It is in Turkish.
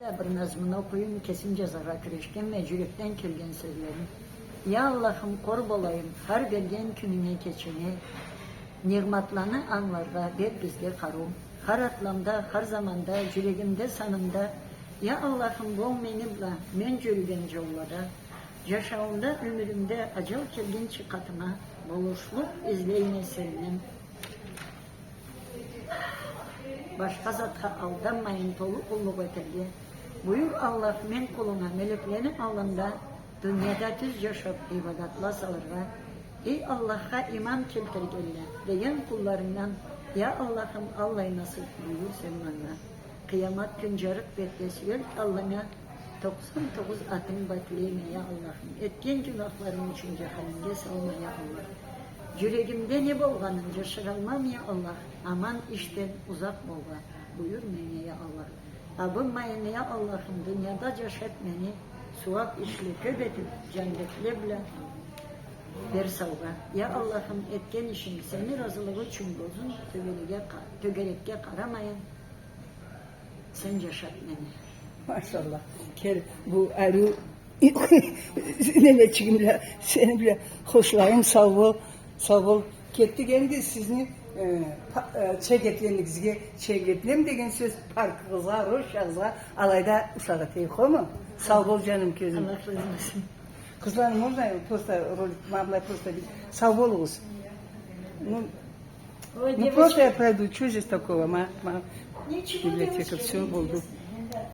Bir nazmını okuyun, kesince zarar kirişken ve cürekten kelgen sözlerim. Ya Allah'ım korb olayım, har gelgen gününe keçini, niğmatlarını anlarga ver bizge karum. Har atlamda, har zamanda, cüregimde sanımda, ya Allah'ım bol menimla, men jürgen jollara, yaşağımda, ömrümde acıl kelgen çıkatıma, buluşluk izleyine serinim. Başka zatha aldanmayın tolu kulluk öterge. Buyur Allah men kuluna meleklerin alında dünyada düz yaşap ibadatla salırga. Ey Allah'a iman keltirgelle deyen kullarından ya Allah'ım Allah'ı nasıl buyur sen bana. Kıyamat gün carık beklesiyor Allah'ına 99 atın bakleyme ya Allah'ım. Etken günahlarım için cehennemde salma ya Allah. Yüreğimde ne bolganınca şıralmam ya Allah. Aman işten uzak bolga. Buyur beni ya Allah. Abınmayın ya Allah'ım dünyada yaşat beni. Suak işli köbetip cennetle bile ver savga. Ya Allah'ım etken işim seni razılığı için bozun. Tögerekке karamayın. Sen yaşat beni. Maşallah. Bu ayrı neleçimle seni bile hoşlayın sağ ol. Sağ ol. Kettik endi sizni çeketlerinizge çeketlem degen söz parkıza, roşaza, alayda uşağa teyko mu? Sağ ol canım gözüm. Allah razı olsun. Kızlarım orada просто ролик, мабла просто сау болуңуз. Ну просто я пройду, что здесь такого? Ничего, Библиотека, девочки, все, это буду. интересно.